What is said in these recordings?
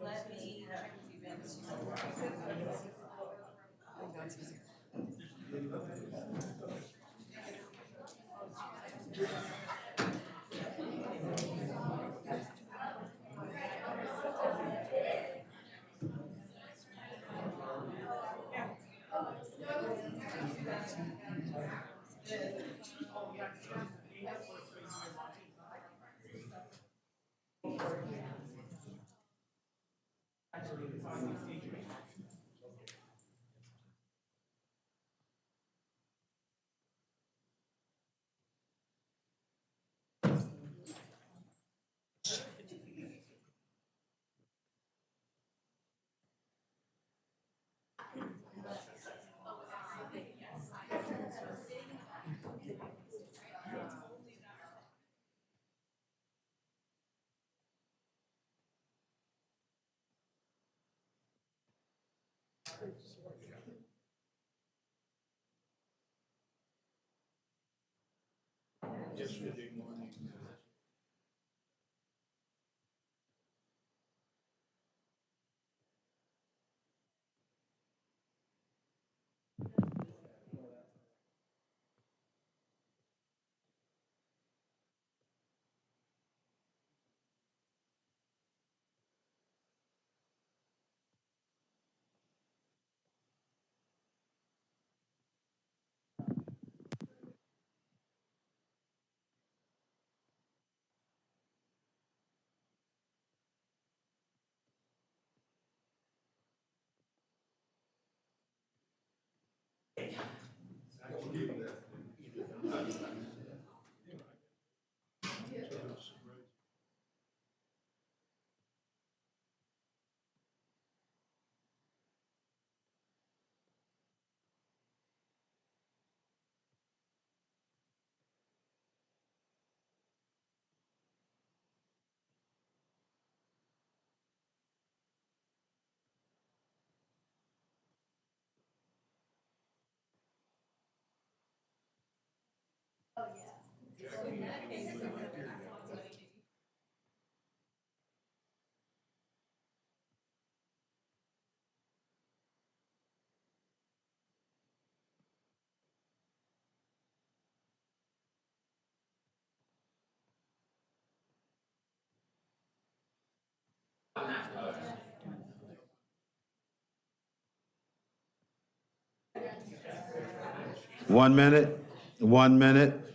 Let me check and see if One minute, 1 minute.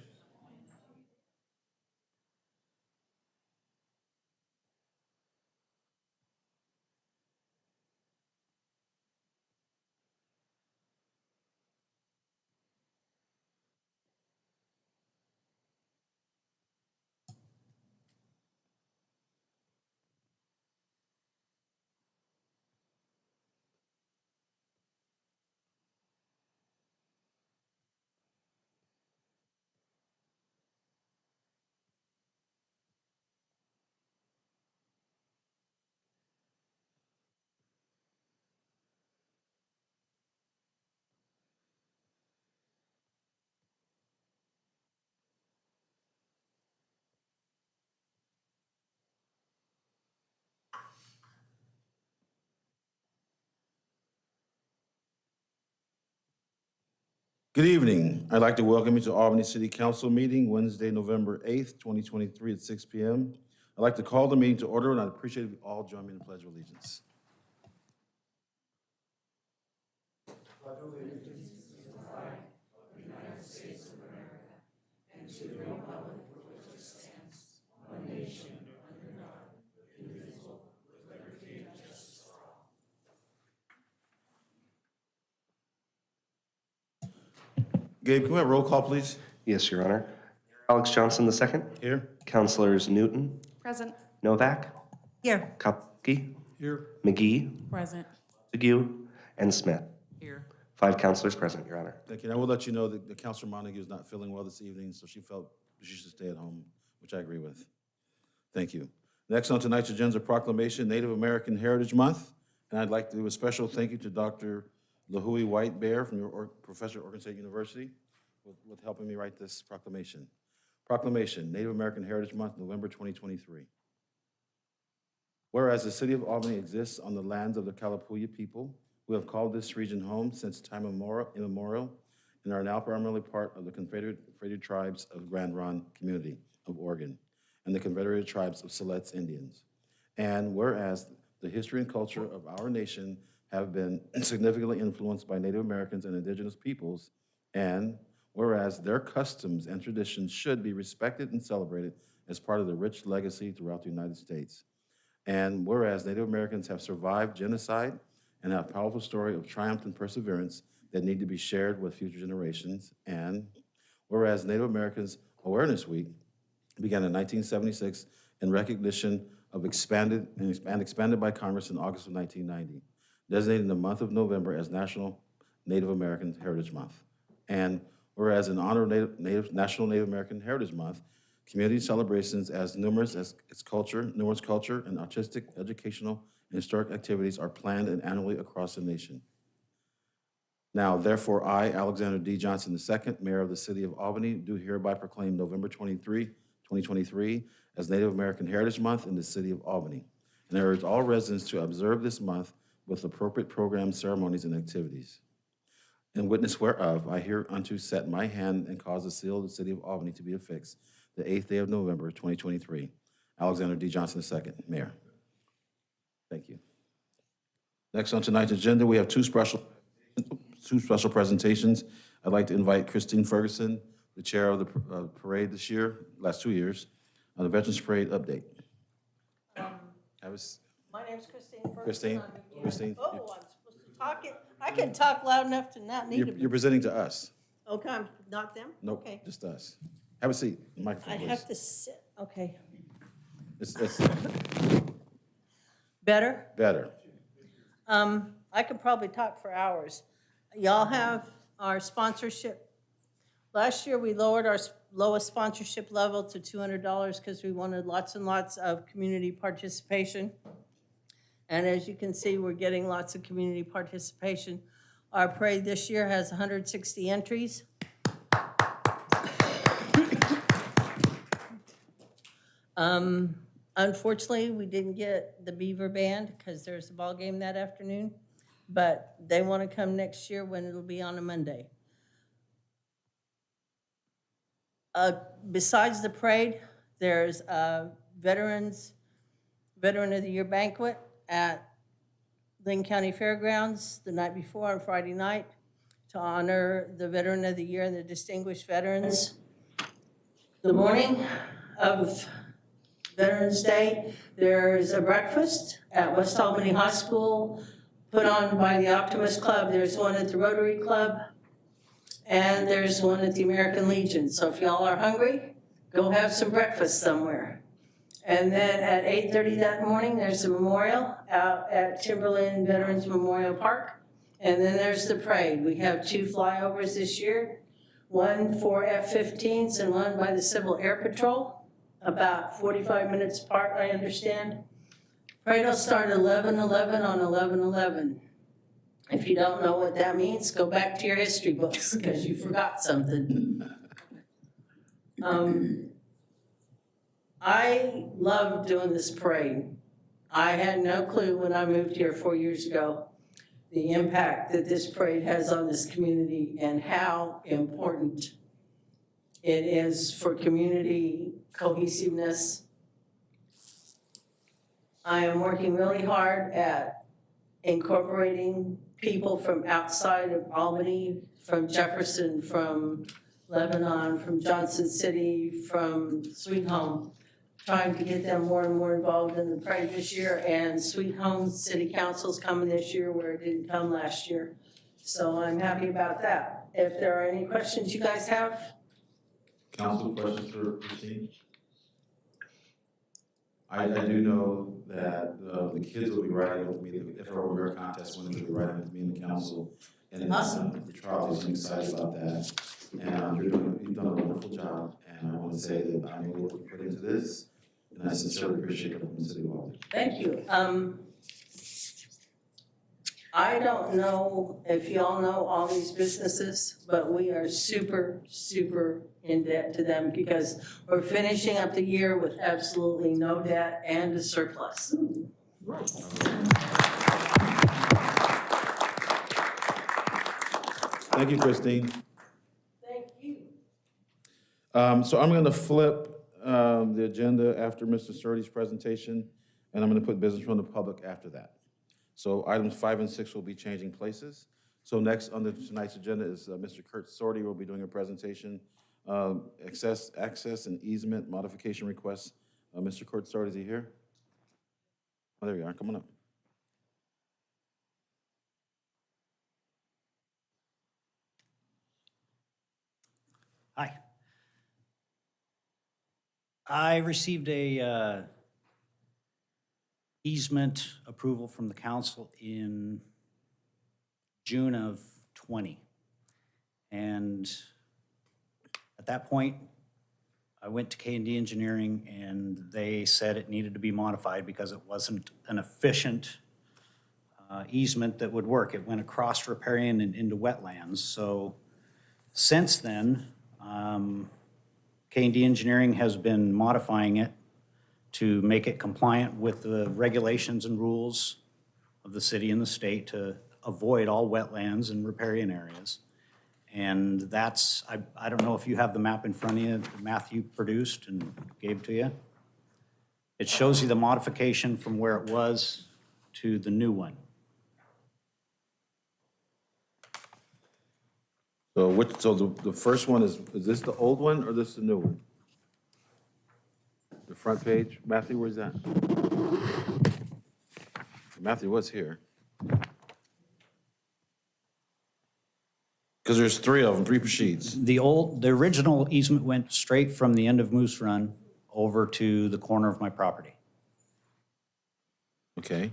Good evening. I'd like to welcome you to Albany City Council meeting Wednesday, November 8th, 2023 at 6 p.m. I'd like to call the meeting to order, and I'd appreciate if you all join me in the Pledge of Allegiance. Gabe, can we have roll call, please? Yes, Your Honor. Alex Johnson II. Here. Councilors Newton, Present. Novak, Here. Kopke, Here. McGee, Present. Seguin, and Smith. Here. 5 councilors present, Your Honor. Thank you. And I will let you know that the Councilor Montague is not feeling well this evening, so she felt she should stay at home, which I agree with. Thank you. Next on tonight's agenda is a proclamation, Native American Heritage Month. And I'd like to do a special thank you to Dr. Lahui White Bear from your professor at Oregon State University with helping me write this proclamation. Proclamation, Native American Heritage Month, November 2023. Whereas the city of Albany exists on the lands of the Kalapuya people, who have called this region home since time immemorial and are now primarily part of the Confederated Tribes of Grand Ronde Community of Oregon and the Confederated Tribes of Siletz Indians. And whereas the history and culture of our nation have been significantly influenced by Native Americans and indigenous peoples, and whereas their customs and traditions should be respected and celebrated as part of the rich legacy throughout the United States. And whereas Native Americans have survived genocide and have a powerful story of triumph and perseverance that need to be shared with future generations. And whereas Native Americans Awareness Week began in 1976 in recognition of expanded by Congress in August of 1990, designating the month of November as National Native American Heritage Month. And whereas in honor of National Native American Heritage Month, community celebrations as numerous culture and artistic, educational, and historic activities are planned and annually across the nation. Now, therefore, I, Alexander D. Johnson II, Mayor of the City of Albany, do hereby proclaim November 23, 2023 as Native American Heritage Month in the City of Albany. And I urge all residents to observe this month with appropriate programs, ceremonies, and activities. In witness whereof, I hereunto set my hand and cause the seal of the City of Albany to be affixed the 8th day of November, 2023. Alexander D. Johnson II, Mayor. Thank you. Next on tonight's agenda, we have two special presentations. I'd like to invite Christine Ferguson, the chair of the parade this year, last 2 years, on the Veterans Parade update. My name's Christine Ferguson. Christine. Oh, I'm supposed to talk it. I can talk loud enough to not need You're to. presenting to us. Okay, I'm not them? Nope, Okay. just us. Have a seat, microphone, I please. have to sit, okay. It's Better? better. I could probably talk for hours. Y'all have our sponsorship. Last year, we lowered our lowest sponsorship level to $200 because we wanted lots and lots of community participation. And as you can see, we're getting lots of community participation. Our parade this year has 160 entries. Unfortunately, we didn't get the Beaver Band because there's a ball game that afternoon, but they want to come next year when it'll be on a Monday. Besides the parade, there's a Veteran of the Year banquet at Linn County Fairgrounds the night before on Friday night to honor the Veteran of the Year and the distinguished veterans. The morning of Veterans Day, there's a breakfast at West Albany High School put on by the Optimist Club. There's one at the Rotary Club, and there's one at the American Legion. So if y'all are hungry, go have some breakfast somewhere. And then at 8:30 that morning, there's a memorial out at Timberland Veterans Memorial Park. And then there's the parade. We have 2 flyovers this year, one for F-15s and one by the Civil Air Patrol, about 45 minutes apart, I understand. Parade will start at 11:11 on 11/11. If you don't know what that means, go back to your history books because you forgot something. I love doing this parade. I had no clue when I moved here 4 years ago the impact that this parade has on this community and how important it is for community cohesiveness. I am working really hard at incorporating people from outside of Albany, from Jefferson, from Lebanon, from Johnson City, from Sweet Home, trying to get them more and more involved in the parade this year. And Sweet Home City Council's coming this year where it didn't come last year. So I'm happy about that. If there are any questions you guys have? Council, questions for Christine? I do know that the kids will be riding with me, the FRO Mayor Contest winners will be riding with me and the council. And Awesome. the Charlie's excited about that. And you've done a wonderful job. And I want to say that I know what you put into this, and I sincerely appreciate it from the city of Albany. Thank you. I don't know if y'all know all these businesses, but we are super, super in debt to them because we're finishing up the year with absolutely no debt and a surplus. Thank you, Christine. Thank you. So I'm going to flip the agenda after Mr. Surtees' presentation, and I'm going to put business from the public after that. So items 5 and 6 will be changing places. So next on tonight's agenda is Mr. Kurt Sorty will be doing a presentation, access and easement modification requests. Mr. Kurt Sorty, is he here? Oh, there you are. Come on up. Hi. I received a easement approval from the council in June of '20. And at that point, I went to K&D Engineering and they said it needed to be modified because it wasn't an efficient easement that would work. It went across riparian and into wetlands. So since then, K&D Engineering has been modifying it to make it compliant with the regulations and rules of the city and the state to avoid all wetlands and riparian areas. And that's, I don't know if you have the map in front of you, the math you produced and gave to you. It shows you the modification from where it was to the new one. So the first one is this the old one or this the new one? The front page? Matthew, where's that? Matthew was here. Because there's 3 of them, 3 sheets. The original easement went straight from the end of Moose Run over to the corner of my property. Okay.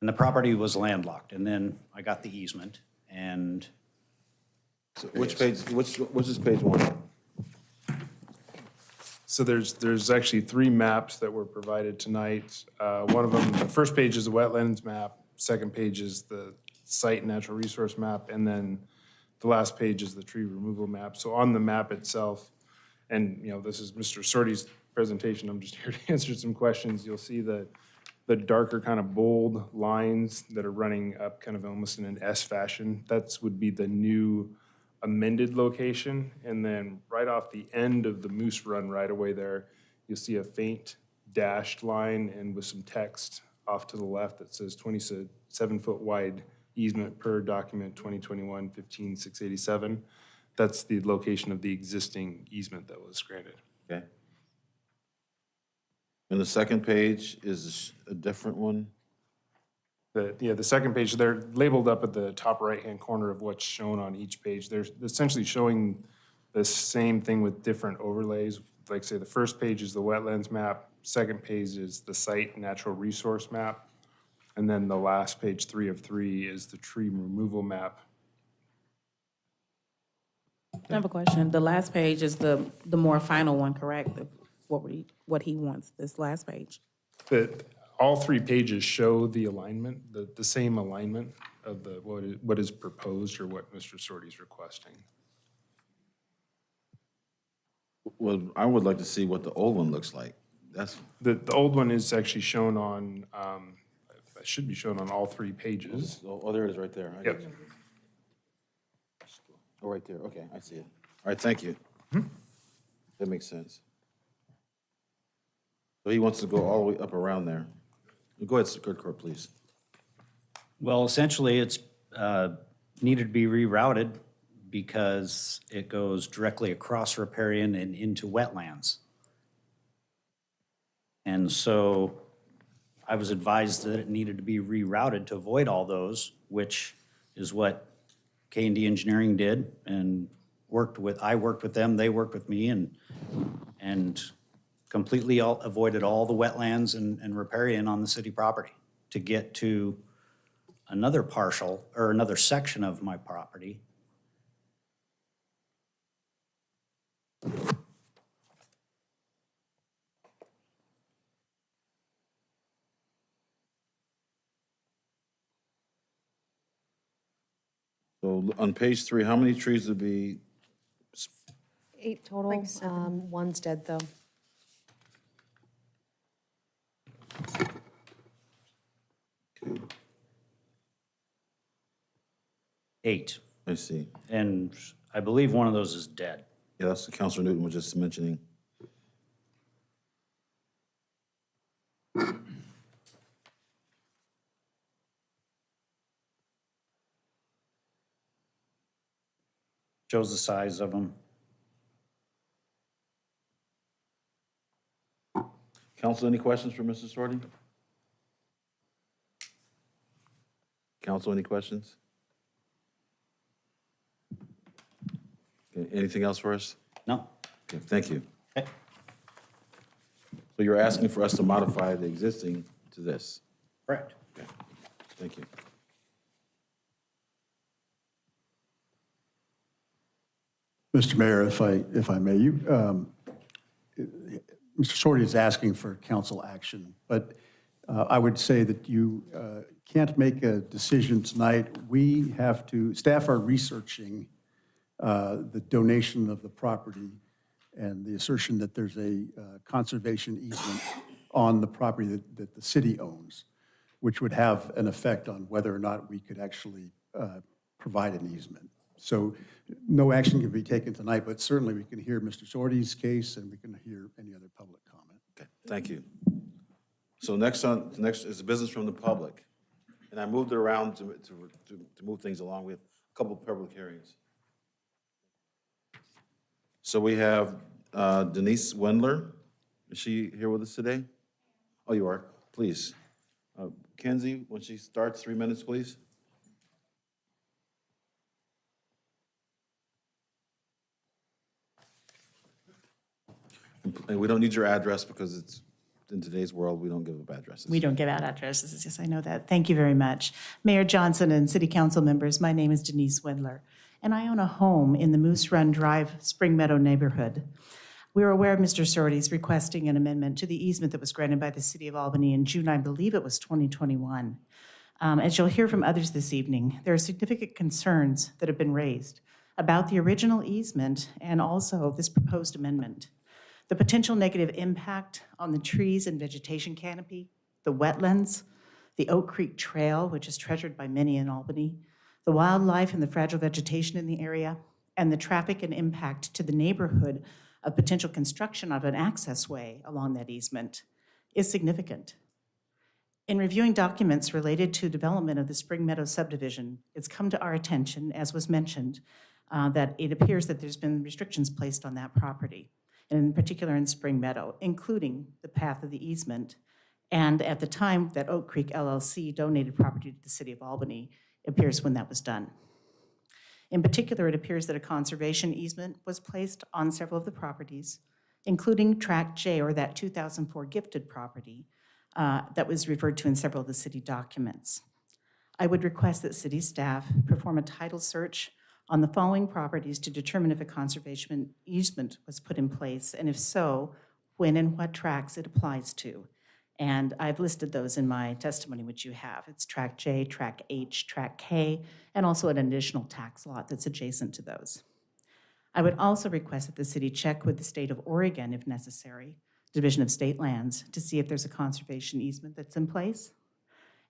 And the property was landlocked, and then I got the easement, and So which page, what's this page 1? So there's actually 3 maps that were provided tonight. One of them, the first page is the wetlands map, second page is the site and natural resource map, and then the last page is the tree removal map. So on the map itself, and this is Mr. Sorte's presentation, I'm just here to answer some questions. You'll see the darker kind of bold lines that are running up kind of almost in an S fashion. That would be the new amended location. And then right off the end of the Moose Run right away there, you'll see a faint dashed line and with some text off to the left that says 27-foot wide easement per document 2021-15-687. That's the location of the existing easement that was granted. Okay. And the second page is a different one? The second page, they're labeled up at the top right-hand corner of what's shown on each page. They're essentially showing the same thing with different overlays. Like say the first page is the wetlands map, second page is the site natural resource map, and then the last page, 3 of 3, is the tree removal map. I have a question. The last page is the more final one, correct? Of what he wants, this last page. All 3 pages show the alignment, the same alignment of what is proposed or what Mr. Sorte's requesting. Well, I would like to see what the old one looks like. That's, The old one is actually shown on, it should be shown on all 3 pages. oh, there it is right there. I Yep. got you. Oh, right there. Okay, I see it. All right, thank you. That makes sense. So he wants to go all the way up around there. Go ahead, Kurt, please. well, essentially, it's needed to be rerouted because it goes directly across riparian and into wetlands. And so I was advised that it needed to be rerouted to avoid all those, which is what K&D Engineering did, and I worked with them, they worked with me, and completely avoided all the wetlands and riparian on the city property to get to another partial, or another section of my property. So on page 3, how many trees would be, 8 total. One's dead, though. Eight. I see. And I believe one of those is dead. Yeah, that's what Counselor Newton was just mentioning. Shows the size of them. Council, any questions for Mr. Sorty? Council, any questions? Okay, anything else for us? No? Okay, thank you. Okay. So you're asking for us to modify the existing to this? Correct. Okay, thank you. Mr. Mayor, if I may, Mr. Sorty is asking for council action, but I would say that you can't make a decision tonight. We have to, staff are researching the donation of the property and the assertion that there's a conservation easement on the property that the city owns, which would have an effect on whether or not we could actually provide an easement. So no action can be taken tonight, but certainly we can hear Mr. Sorty's case and we can hear any other public comment. Okay, thank you. So next is business from the public. And I moved it around to move things along. We have a couple of public hearings. So we have Denise Wendler. Is she here with us today? Oh, you are. Please. Kenzie, when she starts, 3 minutes, please. And we don't need your address because it's, in today's world, we don't give up addresses. We don't give out addresses, yes, I know that. Thank you very much. Mayor Johnson and city council members, my name is Denise Wendler, and I own a home in the Moose Run Drive, Spring Meadow neighborhood. We are aware of Mr. Sorty's requesting an amendment to the easement that was granted by the city of Albany in June, I believe it was 2021. As you'll hear from others this evening, there are significant concerns that have been raised about the original easement and also this proposed amendment. The potential negative impact on the trees and vegetation canopy, the wetlands, the Oak Creek Trail, which is treasured by many in Albany, the wildlife and the fragile vegetation in the area, and the traffic and impact to the neighborhood of potential construction of an access way along that easement is significant. In reviewing documents related to development of the Spring Meadow subdivision, it's come to our attention, as was mentioned, that it appears that there's been restrictions placed on that property, and in particular in Spring Meadow, including the path of the easement. And at the time that Oak Creek LLC donated property to the city of Albany, it appears when that was done. In particular, it appears that a conservation easement was placed on several of the properties, including Tract J, or that 2004 gifted property that was referred to in several of the city documents. I would request that city staff perform a title search on the following properties to determine if a conservation easement was put in place, and if so, when and what tracts it applies to. And I've listed those in my testimony, which you have. It's Tract J, Tract H, Tract K, and also an additional tax lot that's adjacent to those. I would also request that the city check with the state of Oregon, if necessary, Division of State Lands, to see if there's a conservation easement that's in place.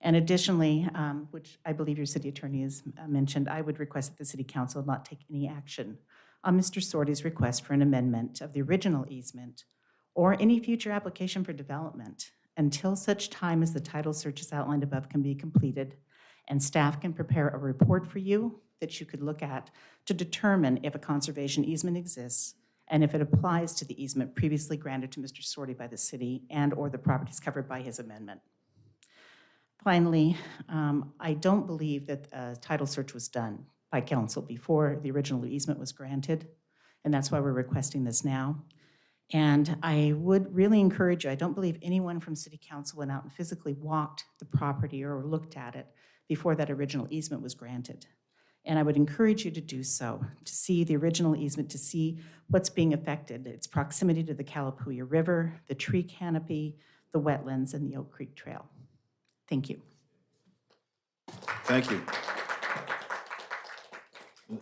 And additionally, which I believe your city attorney has mentioned, I would request that the city council not take any action on Mr. Sorty's request for an amendment of the original easement or any future application for development until such time as the title searches outlined above can be completed and staff can prepare a report for you that you could look at to determine if a conservation easement exists and if it applies to the easement previously granted to Mr. Sorty by the city and/or the properties covered by his amendment. Finally, I don't believe that a title search was done by council before the original easement was granted, and that's why we're requesting this now. And I would really encourage you, I don't believe anyone from city council went out and physically walked the property or looked at it before that original easement was granted. And I would encourage you to do so, to see the original easement, to see what's being affected, its proximity to the Calapooya River, the tree canopy, the wetlands, and the Oak Creek Trail. Thank you. Thank you.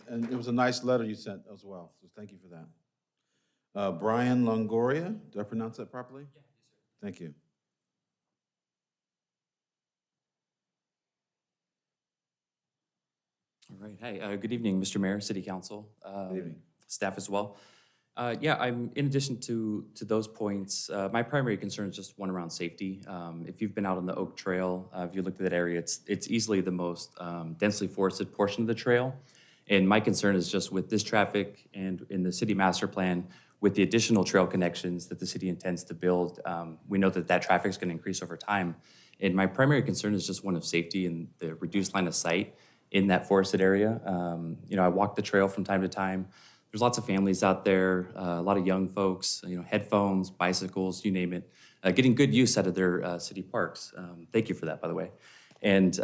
And it was a nice letter you sent as well, so thank you for that. Brian Longoria, did I pronounce that properly? Yeah, yes, sir. Thank you. All right. Hi. Good evening, Mr. Mayor, City Council, Good evening. staff as well. Yeah, in addition to those points, my primary concern is just one around safety. If you've been out on the Oak Trail, if you looked at that area, it's easily the most densely forested portion of the trail. And my concern is just with this traffic and in the city master plan, with the additional trail connections that the city intends to build, we know that traffic is going to increase over time. And my primary concern is just one of safety and the reduced line of sight in that forested area. I walk the trail from time to time. There's lots of families out there, a lot of young folks, headphones, bicycles, you name it, getting good use out of their city parks. Thank you for that, by the way. And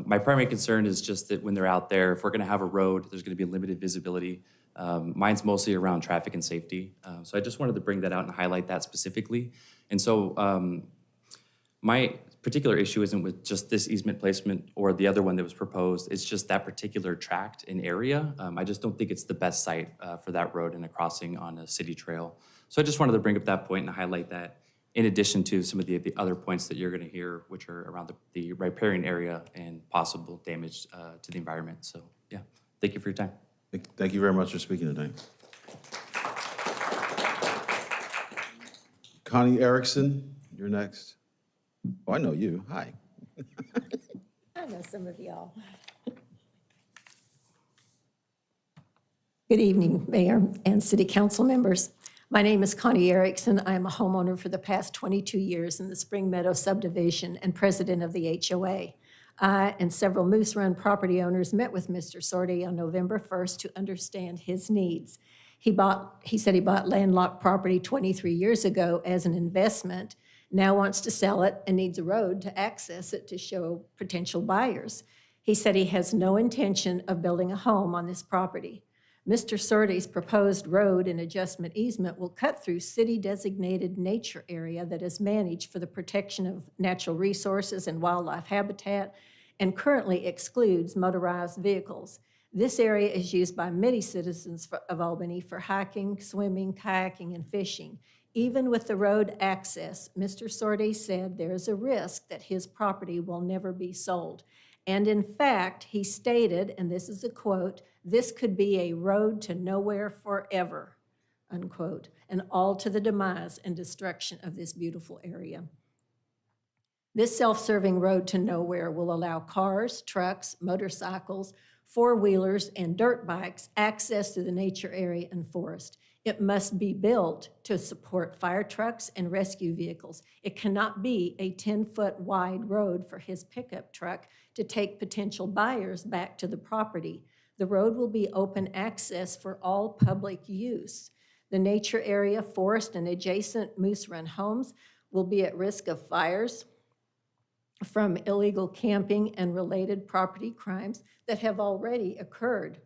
my primary concern is just that when they're out there, if we're going to have a road, there's going to be limited visibility. Mine's mostly around traffic and safety. So I just wanted to bring that out and highlight that specifically. And so my particular issue isn't with just this easement placement or the other one that was proposed. It's just that particular tract and area. I just don't think it's the best site for that road and a crossing on a city trail. So I just wanted to bring up that point and highlight that, in addition to some of the other points that you're going to hear, which are around the riparian area and possible damage to the environment. So yeah, thank you for your time. Thank you very much for speaking today. Connie Erickson, you're next. Oh, I know you. Hi. I know some of y'all. Good evening, Mayor and City Council members. My name is Connie Erickson. I am a homeowner for the past 22 years in the Spring Meadow subdivision and president of the HOA. I and several Moose Run property owners met with Mr. Sorty on November 1st to understand his needs. He said he bought landlocked property 23 years ago as an investment, now wants to sell it and needs a road to access it to show potential buyers. He said he has no intention of building a home on this property. Mr. Sorty's proposed road and adjustment easement will cut through city-designated nature area that is managed for the protection of natural resources and wildlife habitat and currently excludes motorized vehicles. This area is used by many citizens of Albany for hiking, swimming, kayaking, and fishing. Even with the road access, Mr. Sorty said there is a risk that his property will never be sold. And in fact, he stated, and this is a quote, "This could be a road to nowhere forever," unquote, and all to the demise and destruction of this beautiful area. This self-serving road to nowhere will allow cars, trucks, motorcycles, four-wheelers, and dirt bikes access to the nature area and forest. It must be built to support fire trucks and rescue vehicles. It cannot be a 10-foot wide road for his pickup truck to take potential buyers back to the property. The road will be open access for all public use. The nature area, forest, and adjacent Moose Run homes will be at risk of fires from illegal camping and related property crimes that have already occurred.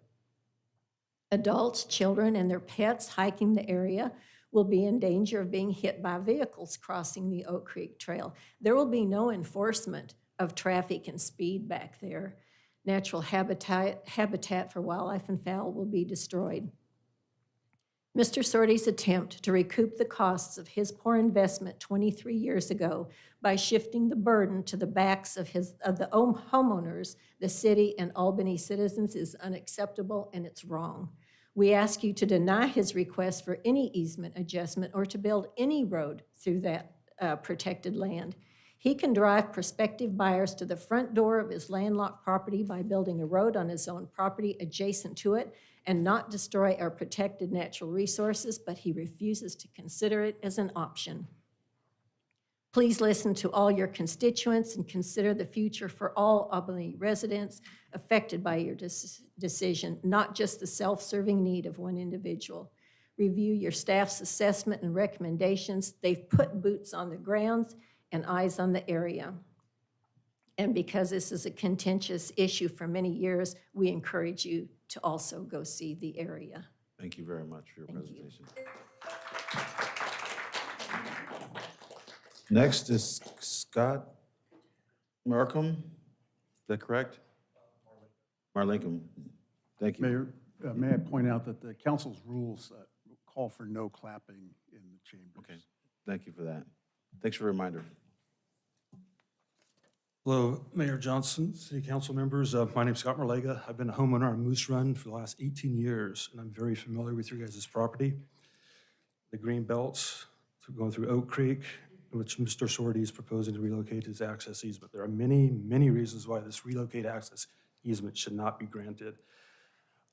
Adults, children, and their pets hiking the area will be in danger of being hit by vehicles crossing the Oak Creek Trail. There will be no enforcement of traffic and speed back there. Natural habitat for wildlife and fowl will be destroyed. Mr. Sorty's attempt to recoup the costs of his poor investment 23 years ago by shifting the burden to the backs of the homeowners, the city, and Albany citizens is unacceptable, and it's wrong. We ask you to deny his request for any easement adjustment or to build any road through that protected land. He can drive prospective buyers to the front door of his landlocked property by building a road on his own property adjacent to it and not destroy our protected natural resources, but he refuses to consider it as an option. Please listen to all your constituents and consider the future for all Albany residents affected by your decision, not just the self-serving need of one individual. Review your staff's assessment and recommendations. They've put boots on the ground and eyes on the area. And because this is a contentious issue for many years, we encourage you to also go see the area. Thank you very much for your presentation. Next is Scott Markham. Is that correct? Marlinkum. Thank you. Mayor, may I point out that the council's rules call for no clapping in the chambers. Okay, thank you for that. Thanks for the reminder. Hello, Mayor Johnson, City Council members. My name's Scott Marlega. I've been a homeowner on Moose Run for the last 18 years, and I'm very familiar with your guys' property. The green belts going through Oak Creek, which Mr. Sordy is proposing to relocate his access easement. There are many, many reasons why this relocate access easement should not be granted.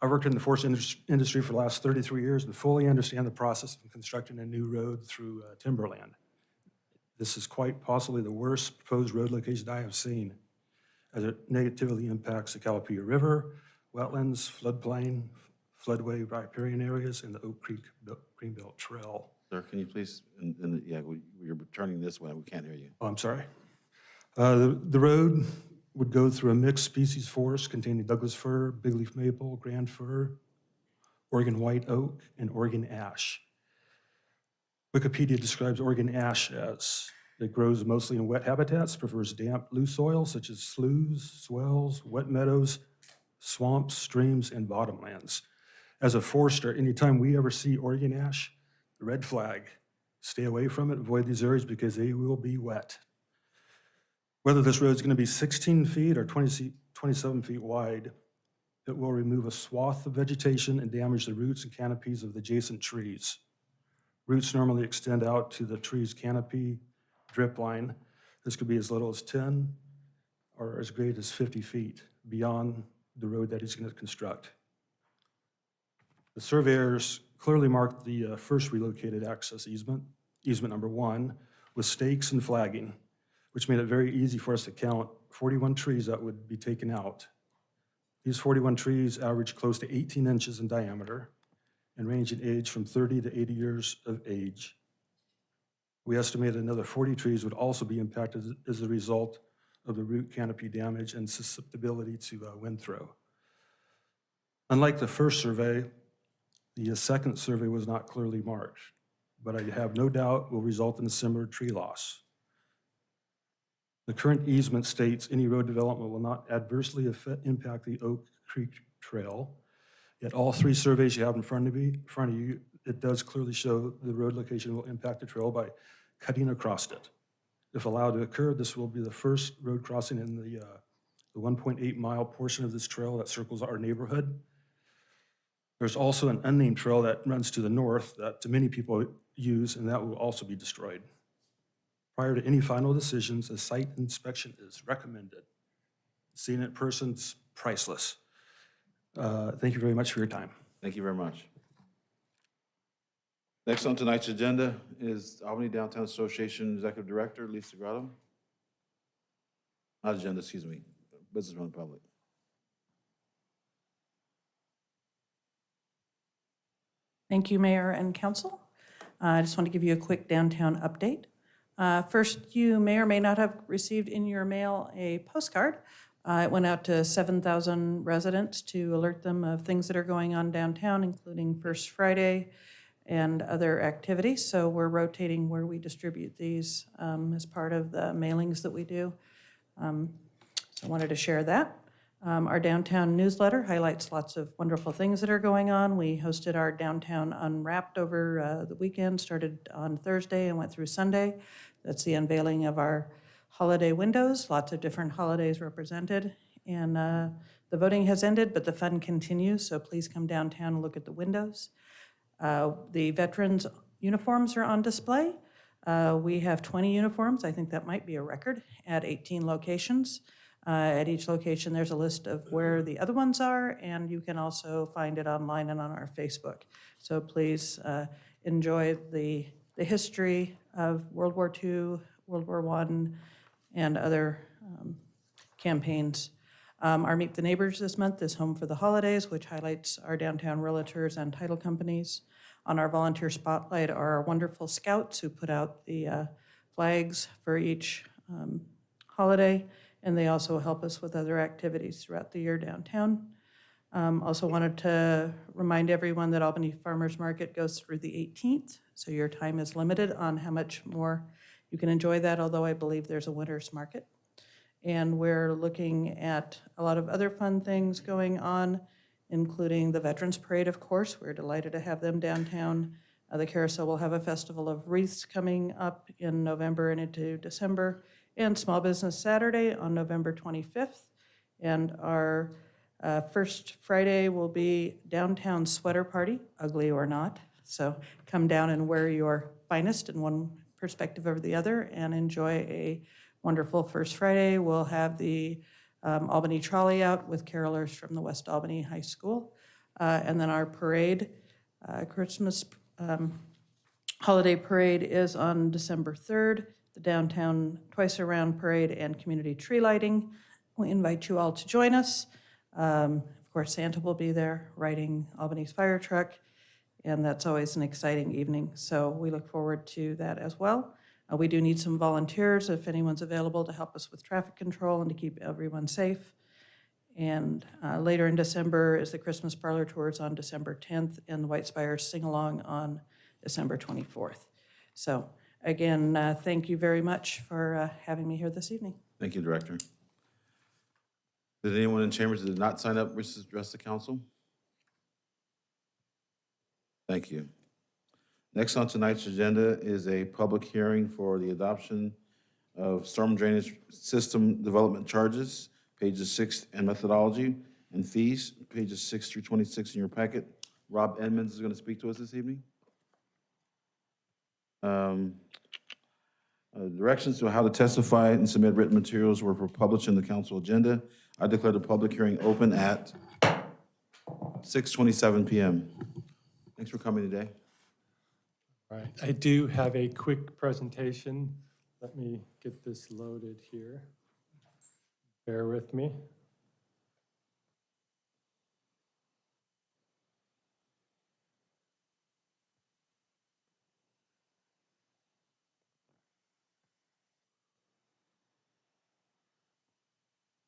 I worked in the forest industry for the last 33 years and fully understand the process of constructing a new road through timberland. This is quite possibly the worst proposed road location I have seen, as it negatively impacts the Calapia River, wetlands, floodplain, floodway, riparian areas, and the Oak Creek Greenbelt Trail. Sir, can you please, yeah, you're turning this way, we can't hear you. Oh, I'm sorry. The road would go through a mixed species forest containing Douglas fir, big leaf maple, grand fir, Oregon white oak, and Oregon ash. Wikipedia describes Oregon ash as it grows mostly in wet habitats, prefers damp, loose soil such as sloughs, swells, wet meadows, swamps, streams, and bottomlands. As a forester, anytime we ever see Oregon ash, the red flag, stay away from it, avoid these areas because they will be wet. Whether this road is going to be 16 feet or 27 feet wide, it will remove a swath of vegetation and damage the roots and canopies of the adjacent trees. Roots normally extend out to the tree's canopy drip line. This could be as little as 10 or as great as 50 feet beyond the road that he's going to construct. The surveyors clearly marked the first relocated access easement, easement number 1, with stakes and flagging, which made it very easy for us to count 41 trees that would be taken out. These 41 trees average close to 18 inches in diameter and range in age from 30 to 80 years of age. We estimate another 40 trees would also be impacted as a result of the root canopy damage and susceptibility to wind throw. Unlike the first survey, the second survey was not clearly marked, but I have no doubt will result in similar tree loss. The current easement states any road development will not adversely impact the Oak Creek Trail. Yet all 3 surveys you have in front of you, it does clearly show the road location will impact the trail by cutting across it. If allowed to occur, this will be the first road crossing in the 1.8 mile portion of this trail that circles our neighborhood. There's also an unnamed trail that runs to the north that many people use, and that will also be destroyed. Prior to any final decisions, a site inspection is recommended. Seeing it in person's priceless. Thank you very much for your time. Thank you very much. Next on tonight's agenda is Albany Downtown Association Executive Director, Lisa Grotto. Not agenda, excuse me, Business from the Public. Thank you, Mayor and Council. I just want to give you a quick downtown update. First, you may or may not have received in your mail a postcard. It went out to 7,000 residents to alert them of things that are going on downtown, including First Friday and other activities. So we're rotating where we distribute these as part of the mailings that we do. So I wanted to share that. Our downtown newsletter highlights lots of wonderful things that are going on. We hosted our Downtown Unwrapped over the weekend, started on Thursday and went through Sunday. That's the unveiling of our holiday windows, lots of different holidays represented. And the voting has ended, but the fun continues, so please come downtown and look at the windows. The veterans' uniforms are on display. We have 20 uniforms. I think that might be a record at 18 locations. At each location, there's a list of where the other ones are, and you can also find it online and on our Facebook. So please enjoy the history of World War II, World War I, and other campaigns. Our Meet the Neighbors this month is Home for the Holidays, which highlights our downtown realtors and title companies. On our volunteer spotlight are our wonderful scouts who put out the flags for each holiday, and they also help us with other activities throughout the year downtown. Also wanted to remind everyone that Albany Farmers Market goes through the 18th, so your time is limited on how much more you can enjoy that, although I believe there's a winter's market. And we're looking at a lot of other fun things going on, including the Veterans Parade, of course. We're delighted to have them downtown. The Carousel will have a festival of wreaths coming up in November and into December, and Small Business Saturday on November 25th. And our first Friday will be Downtown Sweater Party, ugly or not. So come down and wear your finest in one perspective over the other and enjoy a wonderful first Friday. We'll have the Albany Trolley out with carolers from the West Albany High School. And then our parade, Christmas holiday parade is on December 3rd, the downtown Twice Around parade and community tree lighting. We invite you all to join us. Of course, Santa will be there riding Albany's fire truck, and that's always an exciting evening. So we look forward to that as well. We do need some volunteers if anyone's available to help us with traffic control and to keep everyone safe. And later in December is the Christmas Parlor Tours on December 10th and the White Spires Sing-Along on December 24th. So again, thank you very much for having me here this evening. Thank you, Director. Did anyone in chambers that did not sign up wish to address the council? Thank you. Next on tonight's agenda is a public hearing for the adoption of storm drainage system development charges, pages 6, and methodology and fees, pages 6 through 26 in your packet. Rob Edmonds is going to speak to us this evening. Directions to how to testify and submit written materials were published in the council agenda. I declare the public hearing open at 6:27 p.m. Thanks for coming today. All right, I do have a quick presentation. Let me get this loaded here. Bear with me.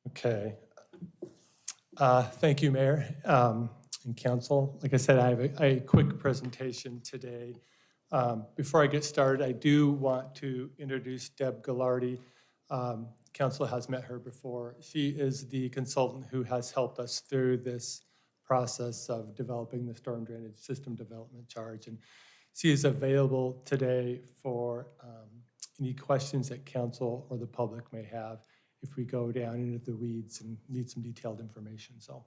Okay. Thank you, Mayor and Council. Like I said, I have a quick presentation today. Before I get started, I do want to introduce Deb Gallardi. Council has met her before. She is the consultant who has helped us through this process of developing the storm drainage system development charge. And she is available today for any questions that Council or the public may have if we go down into the weeds and need some detailed information. So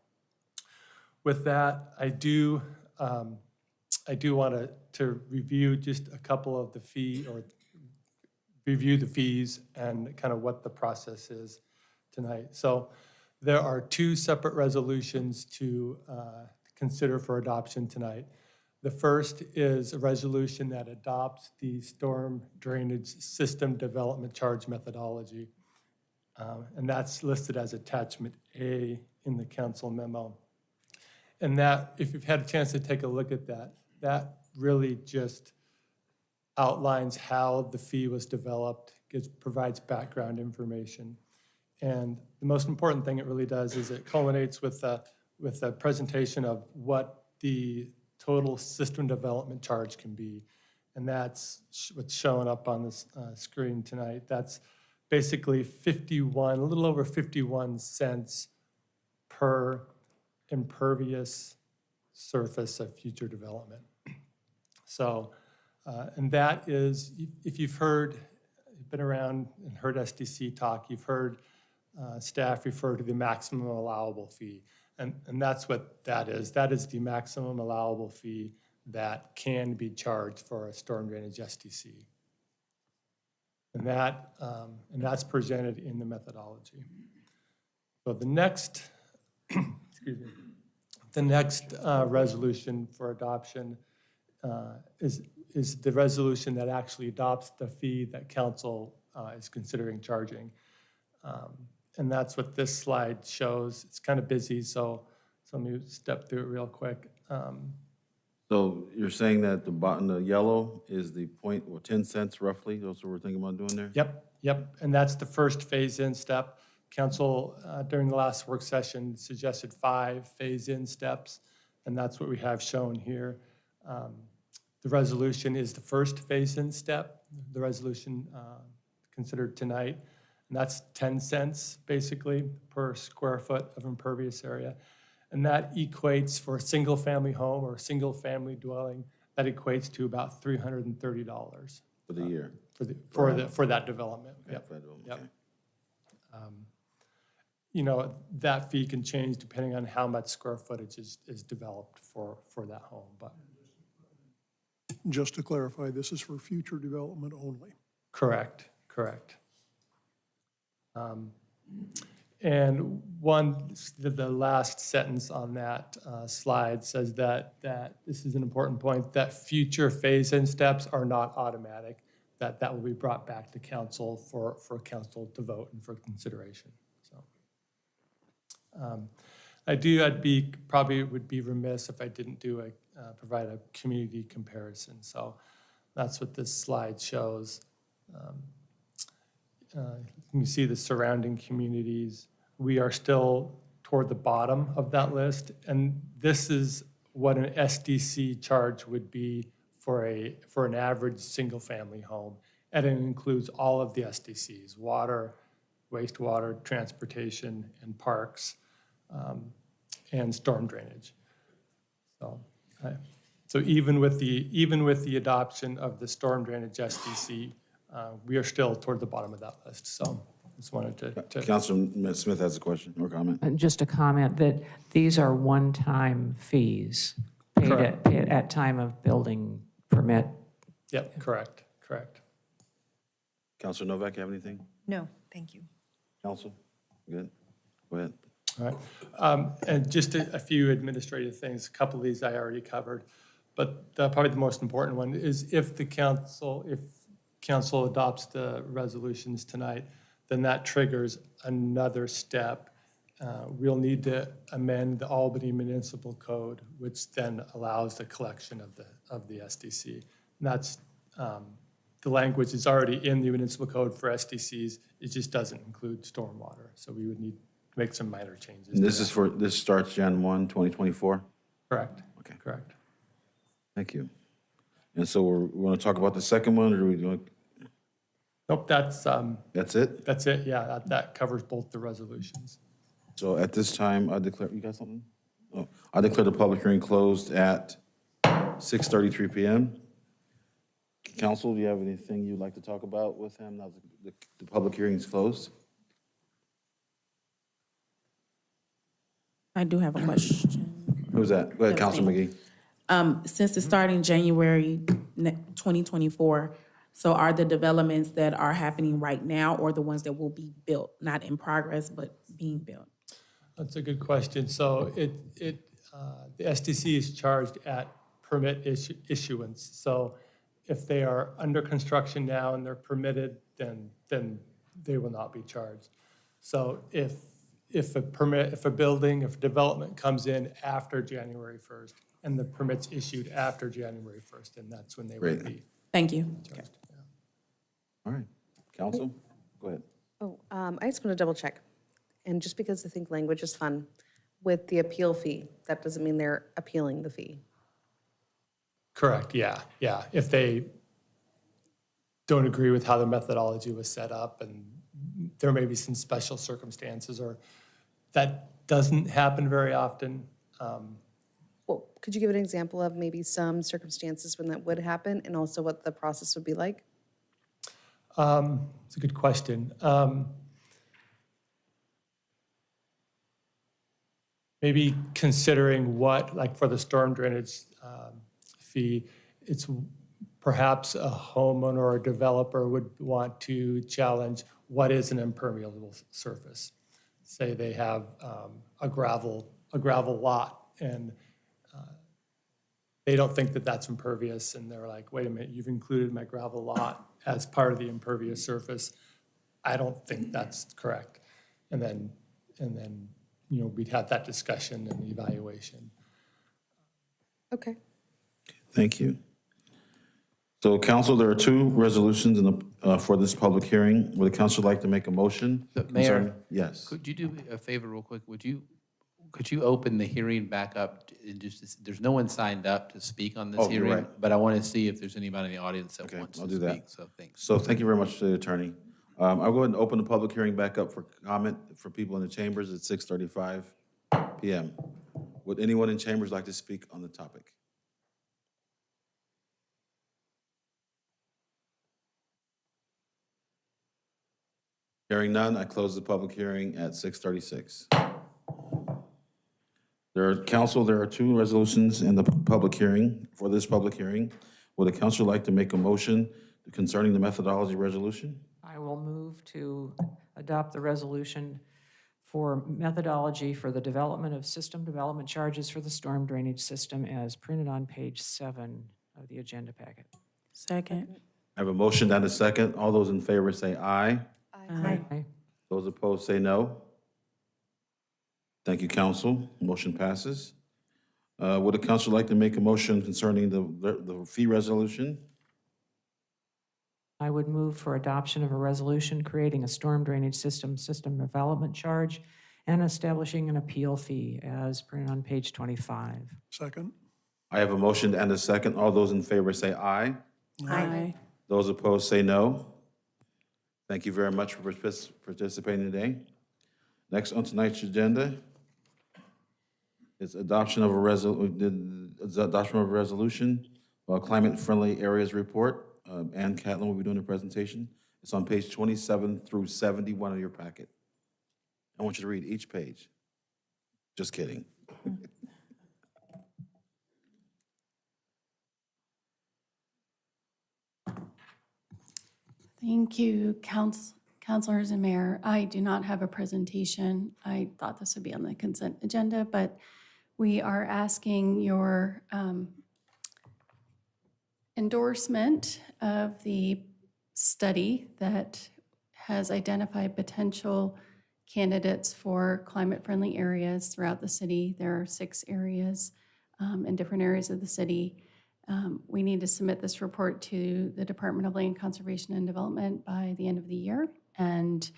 with that, I do want to review just a couple of the review the fees and kind of what the process is tonight. So there are two separate resolutions to consider for adoption tonight. The first is a resolution that adopts the storm drainage system development charge methodology. And that's listed as attachment A in the council memo. And that, if you've had a chance to take a look at that, that really just outlines how the fee was developed, provides background information. And the most important thing it really does is it culminates with a presentation of what the total system development charge can be. And that's what's showing up on this screen tonight. That's basically a little over 51 cents per impervious surface of future development. So, and that is, if you've been around and heard SDC talk, you've heard staff refer to the maximum allowable fee. And that's what that is. That is the maximum allowable fee that can be charged for a storm drainage SDC. And that's presented in the methodology. So the next, excuse me, the next resolution for adoption is the resolution that actually adopts the fee that council is considering charging. And that's what this slide shows. It's kind of busy, so let me step through it real quick. So you're saying that the bottom, the yellow is the point, or 10 cents roughly? That's what we're thinking about doing there? Yep, and that's the first phase-in step. Council, during the last work session, suggested 5 phase-in steps, and that's what we have shown here. The resolution is the first phase-in step, the resolution considered tonight, and that's 10 cents, basically, per square foot of impervious area. And that equates for a single-family home or a single-family dwelling, that equates to about $330. For the year? For that development. Okay, Yep. for that development, Yep. okay. You know, that fee can change depending on how much square footage is developed for that home, but. Just to clarify, this is for future development only. Correct. And the last sentence on that slide says that this is an important point, that future phase-in steps are not automatic, that will be brought back to council for council to vote and for consideration. So probably would be remiss if I didn't provide a community comparison. So that's what this slide shows. You see the surrounding communities. We are still toward the bottom of that list, and this is what an SDC charge would be for an average single-family home, and it includes all of the SDCs: water, wastewater, transportation, and parks, and storm drainage. So even with the adoption of the storm drainage SDC, we are still toward the bottom of that list. So just wanted to. Councilman Smith has a question or comment. Just a comment that these are one-time fees paid at time of building permit. Yep, correct. Councilor Novak, you have anything? No, thank you. Council? Good? Go ahead. All right. And just a few administrative things. A couple of these I already covered, but probably the most important one is if council adopts the resolutions tonight, then that triggers another step. We'll need to amend the Albany Municipal Code, which then allows the collection of the SDC. And that's the language is already in the municipal code for SDCs. It just doesn't include stormwater. So we would need to make some minor changes. And this starts Jan 1, 2024? Correct. Okay. Correct. Thank you. And so we're going to talk about the second one, or are we going? Nope, that's it? That's it, yeah, that covers both the resolutions. So at this time, I declare, you got something? Oh, I declare the public hearing closed at 6:33 PM. Council, do you have anything you'd like to talk about with him now that the public hearing is closed? I do have a question. Who's that? Go ahead, Councilor McGee. Since it's starting January 2024, so are the developments that are happening right now or the ones that will be built, not in progress, but being built? That's a good question. So the SDC is charged at permit issuance. So if they are under construction now and they're permitted, then they will not be charged. So if a development comes in after January 1st and the permit's issued after January 1st, then that's when they would be Thank you. charged. Yeah. All right. Council, go ahead. I just want to double check. And just because I think language is fun, with the appeal fee, that doesn't mean they're appealing the fee. Correct, yeah. If they don't agree with how the methodology was set up and there may be some special circumstances, or that doesn't happen very often. Well, could you give an example of maybe some circumstances when that would happen and also what the process would be like? It's a good question. Maybe considering what, like for the storm drainage fee, it's perhaps a homeowner or a developer would want to challenge what is an impermeable surface. Say they have a gravel lot, and they don't think that that's impervious, and they're like, wait a minute, you've included my gravel lot as part of the impervious surface. I don't think that's correct. And then, we'd have that discussion and evaluation. Okay. Thank you. So council, there are two resolutions for this public hearing. Would the council like to make a motion? Mayor? Yes. Could you do a favor real quick? Could you open the hearing back up? There's no one signed up to speak on this Oh, you're hearing, right. but I want to see if there's anybody in the audience that Okay, wants I'll to do speak, that. so thanks. So thank you very much to the attorney. I'll go ahead and open the public hearing back up for comment for people in the chambers at 6:35 PM. Would anyone in chambers like to speak on the topic? Hearing none, I close the public hearing at 6:36. Council, there are two resolutions in the public hearing, for this public hearing. Would the council like to make a motion concerning the methodology resolution? I will move to adopt the resolution for methodology for the development of system development charges for the storm drainage system as printed on page 7 of the agenda packet. Second. I have a motion and a second. All those in favor say aye. Aye. Those opposed say no. Thank you, council. Motion passes. Would the council like to make a motion concerning the fee resolution? I would move for adoption of a resolution creating a storm drainage system development charge and establishing an appeal fee as printed on page 25. Second. I have a motion and a second. All those in favor say aye. Aye. Those opposed say no. Thank you very much for participating today. Next on tonight's agenda is adoption of a resolution, climate-friendly areas report. Ann Catlin will be doing the presentation. It's on page 27 through 71 of your packet. I want you to read each page. Just kidding. Thank you, councilors and mayor. I do not have a presentation. I thought this would be on the consent agenda, but we are asking your endorsement of the study that has identified potential candidates for climate-friendly areas throughout the city. There are 6 areas in different areas of the city. We need to submit this report to the Department of Land Conservation and Development by the end of the year. And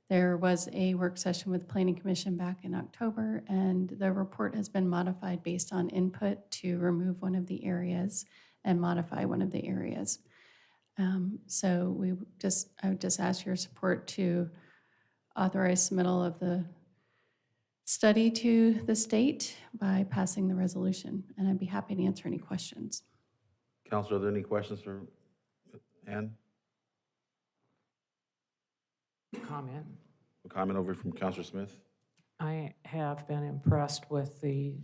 there was a work session with the Planning Commission back in October, and the report has been modified based on input to remove one of the areas and modify one of the areas. So I would just ask your support to authorize submittal of the study to the state by passing the resolution, and I'd be happy to answer any questions. Councilor, are there any questions for Ann? Comment. A comment over from Councilor Smith? I have been impressed with the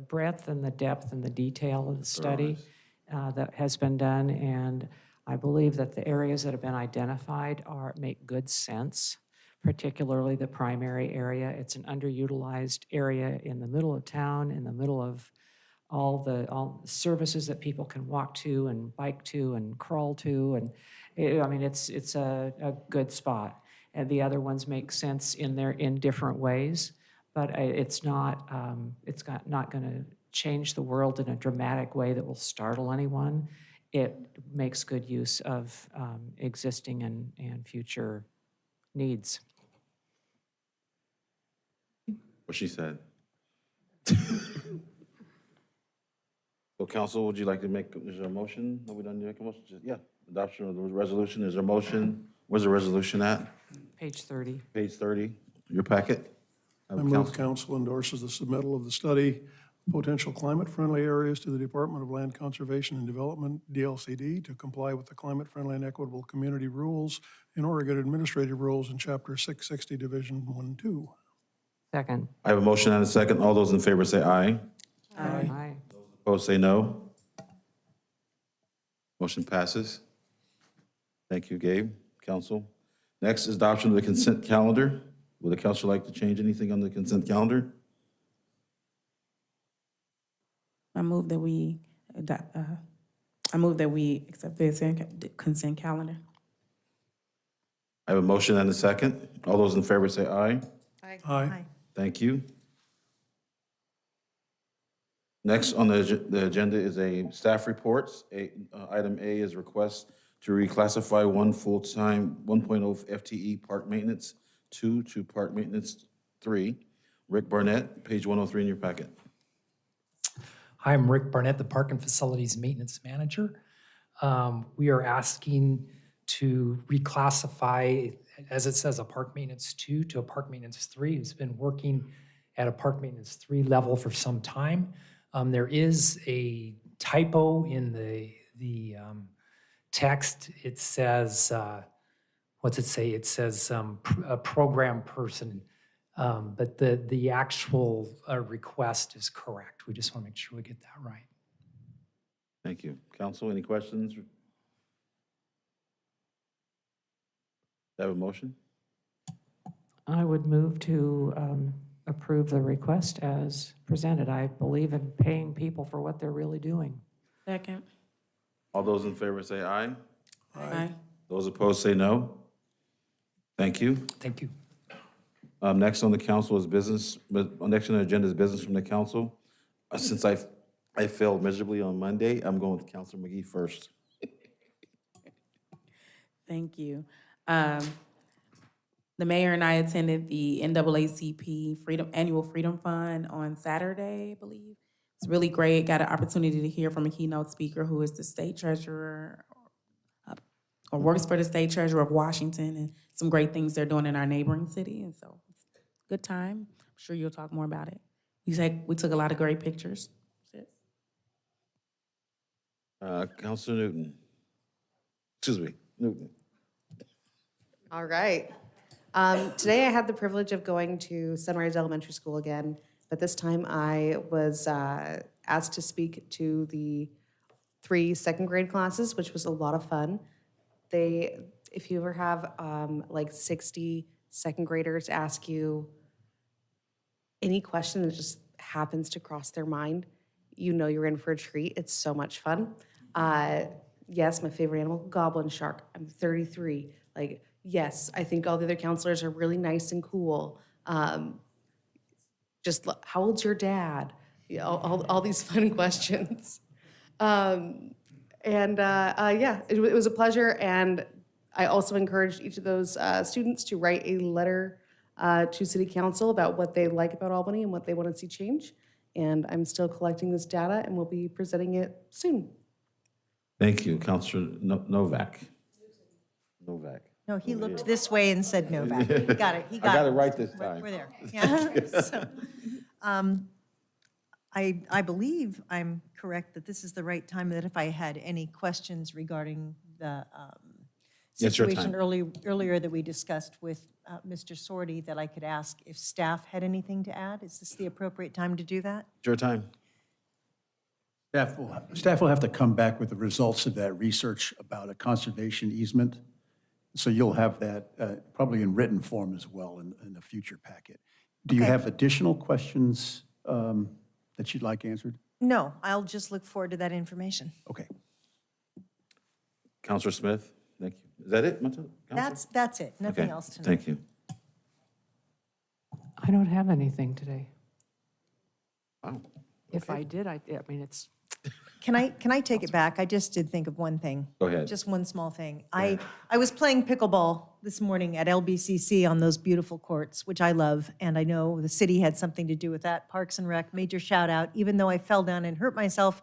breadth and the depth and the detail of the study that has been done, and I believe that the areas that have been identified make good sense, particularly the primary area. It's an underutilized area in the middle of town, in the middle of all the services that people can walk to and bike to and crawl to, and it's a good spot. And the other ones make sense in different ways, but it's not going to change the world in a dramatic way that will startle anyone. It makes good use of existing and future needs. What she said. So council, would you like to is there a motion? Are we done making a motion? Yeah, adoption of the resolution. Is there a motion? Where's the resolution at? Page 30. Page 30, your packet? I move council endorses the submittal of the study, potential climate-friendly areas to the Department of Land Conservation and Development, DLCD, to comply with the climate-friendly and equitable community rules and Oregon administrative rules in Chapter 660, Division 1-2. Second. I have a motion and a second. All those in favor say aye. Aye. Opposed say no. Motion passes. Thank you, Gabe. Council. Next is adoption of the consent calendar. Would the council like to change anything on the consent calendar? I move that we accept the consent calendar. I have a motion and a second. All those in favor say aye. Aye. Thank you. Next on the agenda is a staff reports. Item A is request to reclassify one full-time 1.0 FTE park maintenance 2 to park maintenance 3. Rick Barnett, page 103 in your packet. Hi, I'm Rick Barnett, the Park and Facilities Maintenance Manager. We are asking to reclassify, as it says, a Park Maintenance 2 to a Park Maintenance 3, who's been working at a Park Maintenance 3 level for some time. There is a typo in the text. It says, what's it say? It says a program person, but the actual request is correct. We just want to make sure we get that right. Thank you. Council, any questions? Do I have a motion? I would move to approve the request as presented. I believe in paying people for what they're really doing. Second. All those in favor say aye. Aye. Those opposed say no. Thank you. Thank you. Next on the council is business, but next on the agenda is business from the council. Since I failed miserably on Monday, I'm going with Councilor McGee first. Thank you. The mayor and I attended the NAACP Annual Freedom Fund on Saturday, I believe. It's really great. Got an opportunity to hear from a keynote speaker who is the state treasurer or works for the state treasurer of Washington, and some great things they're doing in our neighboring city. And so it's a good time. I'm sure you'll talk more about it. We took a lot of great pictures. Councilor Newton. Excuse me, Newton. All right. Today I had the privilege of going to Sunrise Elementary School again, but this time I was asked to speak to the 3 second grade classes, which was a lot of fun. If you ever have like 60 second graders ask you any question that just happens to cross their mind, you know you're in for a treat. It's so much fun. Yes, my favorite animal, goblin shark. I'm 33. Like, yes, I think all the other counselors are really nice and cool. Just how old's your dad? You know, all these fun questions. Yeah, it was a pleasure. And I also encouraged each of those students to write a letter to City Council about what they like about Albany and what they want to see change. And I'm still collecting this data and we'll be presenting it soon. Thank you, Councilor Novak. Novak. No, he looked this way and said Novak. He got it. He got it. I got it right this time. We're there. Yeah. So, I believe I'm correct that this is the right time, that if I had any questions regarding the Yes, your situation time. earlier that we discussed with Mr. Sorty, that I could ask if staff had anything to add. Is this the appropriate time to do that? It's your time. Staff will have to come back with the results of that research about a conservation easement. So you'll have that probably in written form as well in a future packet. Do you Okay. have additional questions that you'd like answered? No, I'll just look forward to that information. Okay. Councilor Smith, thank you. Is that it, Counselor? That's it. Nothing Okay, else tonight. thank you. I don't have anything today. Wow. If I did, I mean, it's, Can I take it back? I just did think of one thing. Go ahead. Just one small thing. I was playing pickleball this morning at LBCC on those beautiful courts, which I love, and I know the city had something to do with that. Parks and Rec, major shout out. Even though I fell down and hurt myself,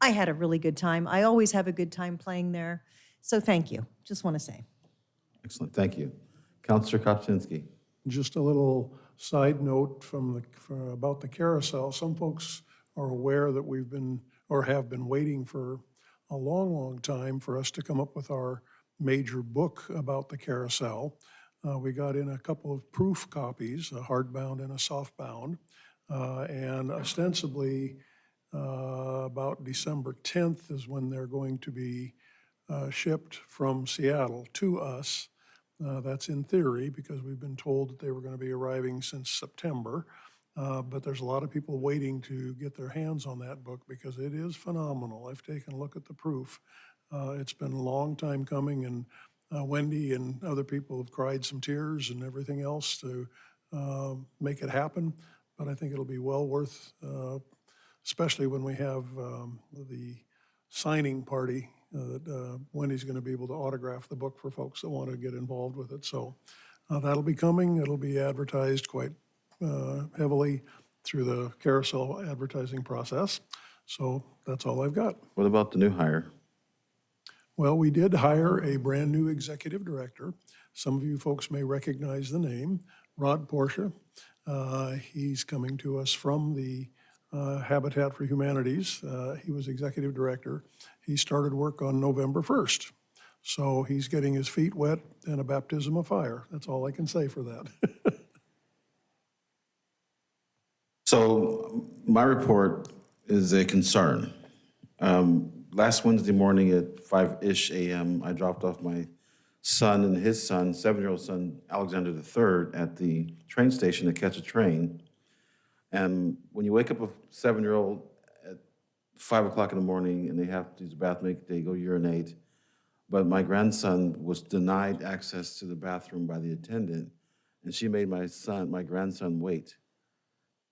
I had a really good time. I always have a good time playing there. So thank you. Just want to say. Excellent, thank you. Councilor Kopczynski. Just a little side note about the carousel. Some folks are aware that we've been or have been waiting for a long, long time for us to come up with our major book about the carousel. We got in a couple of proof copies, a hardbound and a softbound, and ostensibly About December 10th is when they're going to be shipped from Seattle to us. That's in theory, because we've been told that they were going to be arriving since September. But there's a lot of people waiting to get their hands on that book because it is phenomenal. I've taken a look at the proof. It's been a long time coming, and Wendy and other people have cried some tears and everything else to make it happen. But I think it'll be well worth, especially when we have the signing party that Wendy's going to be able to autograph the book for folks that want to get involved with it. So that'll be coming. It'll be advertised quite heavily through the carousel advertising process. So that's all I've got. What about the new hire? Well, we did hire a brand-new executive director. Some of you folks may recognize the name, Rod Porsche. He's coming to us from the Habitat for Humanities. He was executive director. He started work on November 1st. So he's getting his feet wet and a baptism of fire. That's all I can say for that. So my report is a concern. Last Wednesday morning at 5-ish a.m., I dropped off my son and his son, 7-year-old son, Alexander III, at the train station to catch a train. And when you wake up a 7-year-old at 5 o'clock in the morning and they have to use the bathroom, they go urinate. But my grandson was denied access to the bathroom by the attendant, and she made my grandson wait.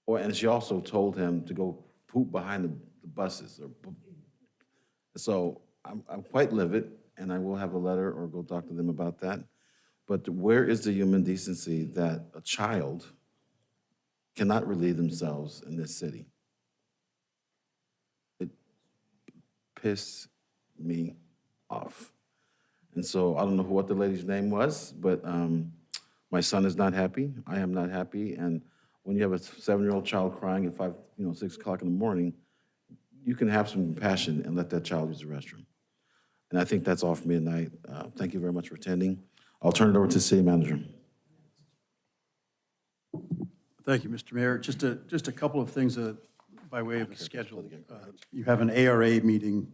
And she also told him to go poop behind the buses. So I'm quite livid, and I will have a letter or go talk to them about that. But where is the human decency that a child cannot relieve themselves in this city? It pissed me off. And so I don't know what the lady's name was, but my son is not happy. I am not happy. And when you have a 7-year-old child crying at 6 o'clock in the morning, you can have some compassion and let that child use the restroom. And I think that's all for me tonight. Thank you very much for attending. I'll turn it over to the city manager. Thank you, Mr. Mayor. Just a couple of things by way of a schedule. You have an ARA meeting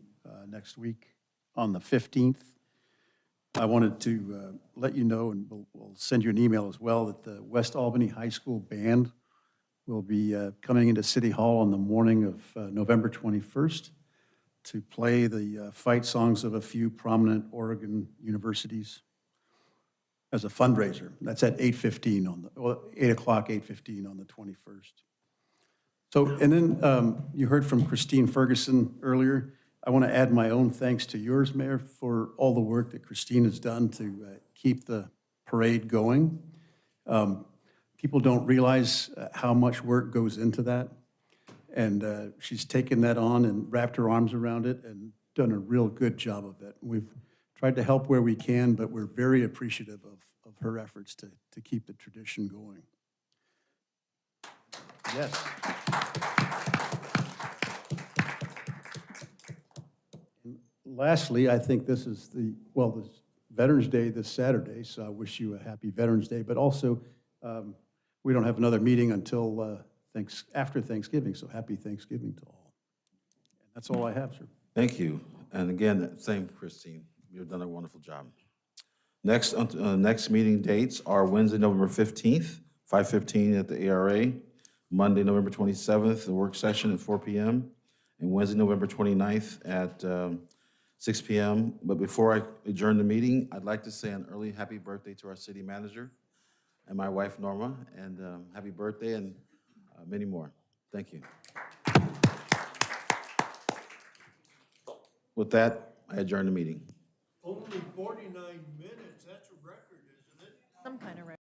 next week on the 15th. I wanted to let you know, and we'll send you an email as well, that the West Albany High School Band will be coming into City Hall on the morning of November 21st to play the fight songs of a few prominent Oregon universities as a fundraiser. That's at 8:15 8 o'clock, 8:15 on the 21st. So, and then you heard from Christine Ferguson earlier. I want to add my own thanks to yours, Mayor, for all the work that Christine has done to keep the parade going. People don't realize how much work goes into that. And she's taken that on and wrapped her arms around it and done a real good job of it. We've tried to help where we can, but we're very appreciative of her efforts to keep the tradition going. Yes. Lastly, I think this is this Veterans Day this Saturday, so I wish you a happy Veterans Day, but also we don't have another meeting until after Thanksgiving, so happy Thanksgiving to all. And that's all I have, sir. Thank you. And again, same, Christine. You've done a wonderful job. Next meeting dates are Wednesday, November 15th, 5:15 at the ARA, Monday, November 27th, the work session at 4 p.m., and Wednesday, November 29th at 6 p.m. But before I adjourn the meeting, I'd like to say an early happy birthday to our city manager and my wife, Norma, and happy birthday and many more. Thank you. With that, I adjourn the meeting. Only 49 minutes, that's a record, isn't it? Some kind of